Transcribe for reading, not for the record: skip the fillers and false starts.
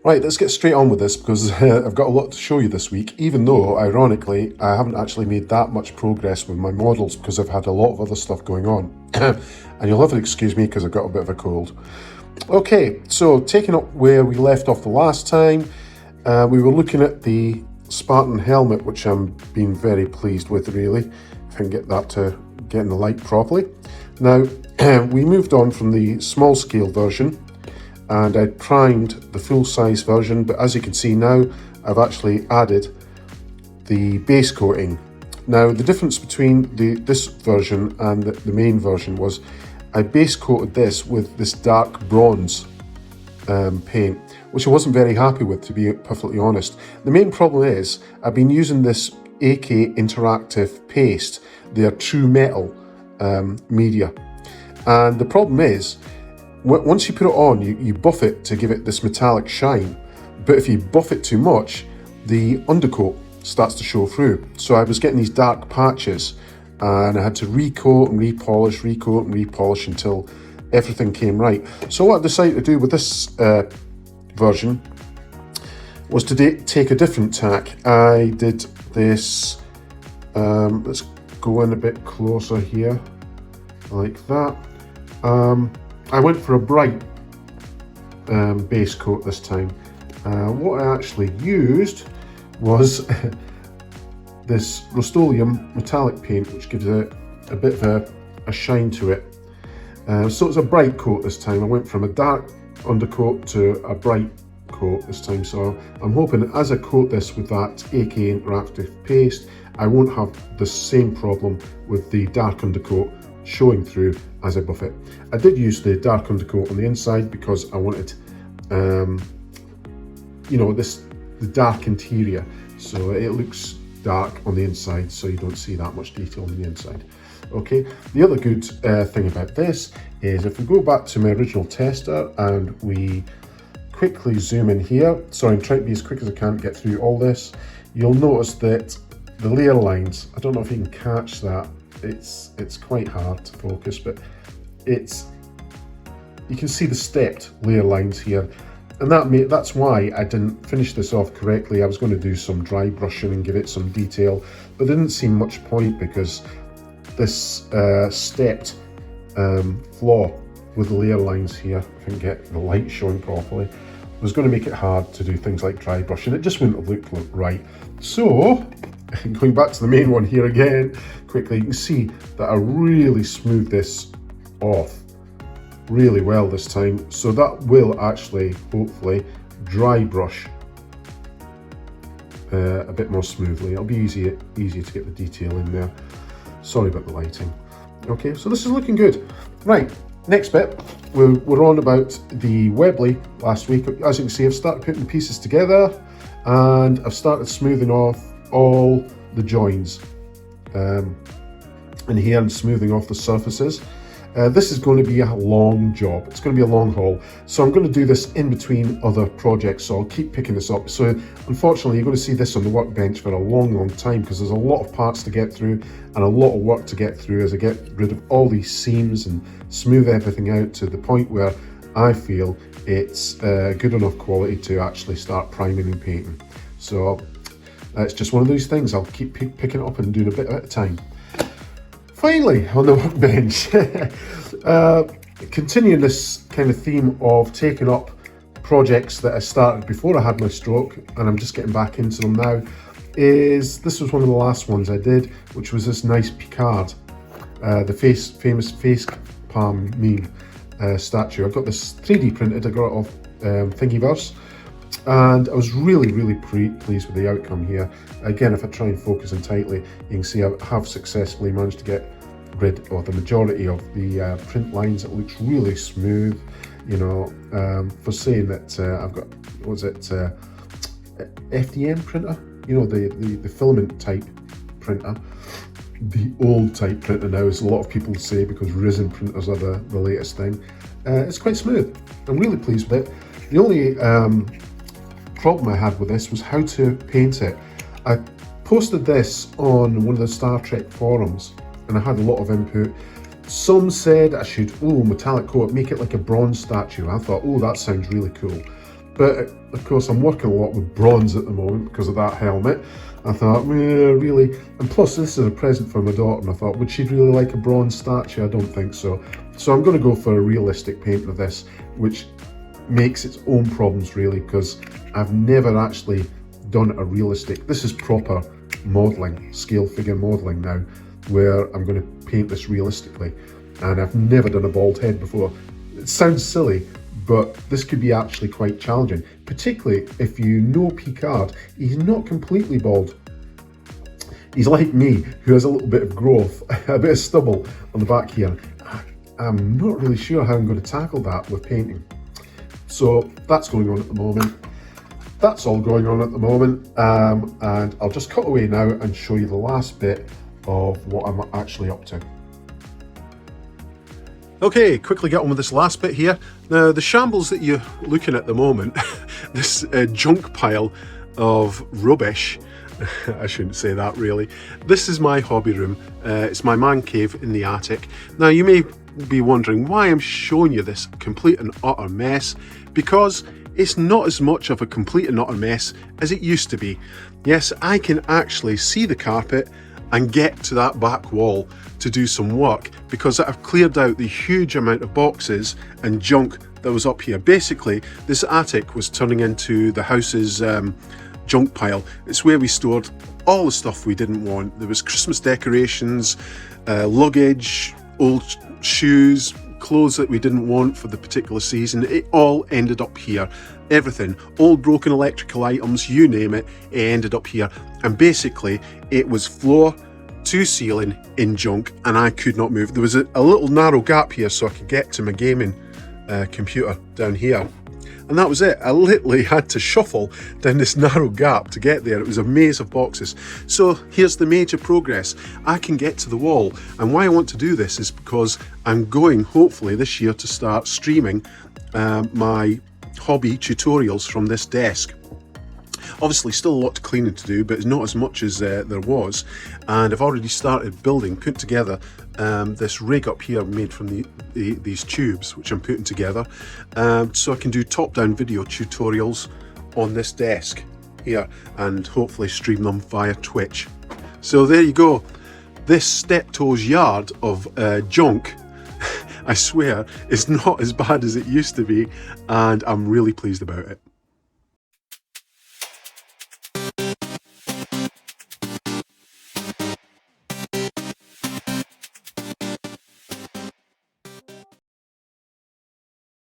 Right, let's get straight on with this because I've got a lot to show you this week, even though, ironically, I haven't actually made that much progress with my models because I've had a lot of other stuff going on. And you'll have to excuse me because I've got a bit of a cold. Okay, so taking up where we left off the last time, we were looking at the Spartan helmet, which I'm being very pleased with, really, if I can get that to get in the light properly. Now, we moved on from the small scale version, and I primed the full-size version, but as you can see now, I've actually added the base coating. Now, the difference between this version and the main version was I base coated this with this dark bronze paint, which I wasn't very happy with, to be perfectly honest. The main problem is I've been using this AK Interactive paste, their true metal media, and the problem is once you put it on, you buff it to give it this metallic shine, but if you buff it too much, the undercoat starts to show through. So I was getting these dark patches, and I had to recoat and repolish, recoat and repolish until everything came right. So what I decided to do with this version was to take a different tack. I did this, let's go in a bit closer here, like that. I went for a bright base coat this time. What I actually used was this Rust-Oleum metallic paint, which gives it a bit of a shine to it. So it's a bright coat this time. I went from a dark undercoat to a bright coat this time. So I'm hoping as I coat this with that AK Interactive paste, I won't have the same problem with the dark undercoat showing through as I buff it. I did use the dark undercoat on the inside because I wanted, you know, the dark interior, so it looks dark on the inside, so you don't see that much detail on the inside. Okay, the other good thing about this is if we go back to my original tester and we quickly zoom in here, sorry, I'm trying to be as quick as I can to get through all this, you'll notice that the layer lines, I don't know if you can catch that, it's quite hard to focus, but you can see the stepped layer lines here, and that's why I didn't finish this off correctly. I was going to do some dry brushing and give it some detail, but there didn't seem much point because this stepped flaw with the layer lines here, if I can get the light showing properly, was going to make it hard to do things like dry brushing. It just wouldn't have looked right. So going back to the main one here again, quickly, you can see that I really smoothed this off really well this time. So that will actually, hopefully, dry brush a bit more smoothly. It'll be easier to get the detail in there. Sorry about the lighting. Okay, so this is looking good. Right, next bit, we're on about the Webley last week. As you can see, I've started putting the pieces together and I've started smoothing off all the joins in here and smoothing off the surfaces. This is going to be a long job. It's going to be a long haul. So I'm going to do this in between other projects. So I'll keep picking this up. So unfortunately, you're going to see this on the workbench for a long time because there's a lot of parts to get through and a lot of work to get through as I get rid of all these seams and smooth everything out to the point where I feel it's good enough quality to actually start priming and painting. So it's just one of those things. I'll keep picking it up and doing a bit at a time. Finally, on the workbench, continuing this kind of theme of taking up projects that I started before I had my stroke, and I'm just getting back into them now, this was one of the last ones I did, which was this nice Picard, the famous face palm meme statue. I got this 3D printed, I got it off Thingiverse, and I was really pleased with the outcome here. Again, if I try and focus in tightly, you can see I have successfully managed to get rid of the majority of the print lines. It looks really smooth, you know, for saying that I've got, what was it, FDM printer, you know, the filament type printer. The old type printer now, as a lot of people say, because resin printers are the latest thing. It's quite smooth. I'm really pleased with it. The only problem I had with this was how to paint it. I posted this on one of the Star Trek forums and I had a lot of input. Some said I should, metallic coat, make it like a bronze statue. I thought, that sounds really cool. But of course I'm working a lot with bronze at the moment because of that helmet. I thought, really, and plus this is a present for my daughter, and I thought, would she really like a bronze statue? I don't think so. So I'm going to go for a realistic paint of this, which makes its own problems really, because I've never actually done a realistic, this is proper modelling, scale figure modelling now, where I'm going to paint this realistically, and I've never done a bald head before. It sounds silly, but this could be actually quite challenging, particularly if you know Picard. He's not completely bald. He's like me, who has a little bit of growth, a bit of stubble on the back here. I'm not really sure how I'm going to tackle that with painting. So that's going on at the moment. That's all going on at the moment, and I'll just cut away now and show you the last bit of what I'm actually up to. Okay, quickly get on with this last bit here. Now, the shambles that you're looking at the moment, this junk pile of rubbish, I shouldn't say that really. This is my hobby room. It's my man cave in the attic. Now, you may be wondering why I'm showing you this complete and utter mess, because it's not as much of a complete and utter mess as it used to be. Yes, I can actually see the carpet and get to that back wall to do some work, because I've cleared out the huge amount of boxes and junk that was up here. Basically, this attic was turning into the house's junk pile. It's where we stored all the stuff we didn't want. There was Christmas decorations, luggage, old shoes, clothes that we didn't want for the particular season. It all ended up here. Everything, old broken electrical items, you name it, it ended up here. And basically it was floor to ceiling in junk, and I could not move. There was a little narrow gap here so I could get to my gaming computer down here, and that was it. I literally had to shuffle down this narrow gap to get there. It was a maze of boxes. So here's the major progress. I can get to the wall, and why I want to do this is because I'm going hopefully this year to start streaming my hobby tutorials from this desk. Obviously still a lot of cleaning to do, but it's not as much as there was, and I've already started put together this rig up here made from these tubes, which I'm putting together, so I can do top-down video tutorials on this desk here and hopefully stream them via Twitch. So there you go. This Steptoe's yard of junk, I swear, is not as bad as it used to be, and I'm really pleased about it.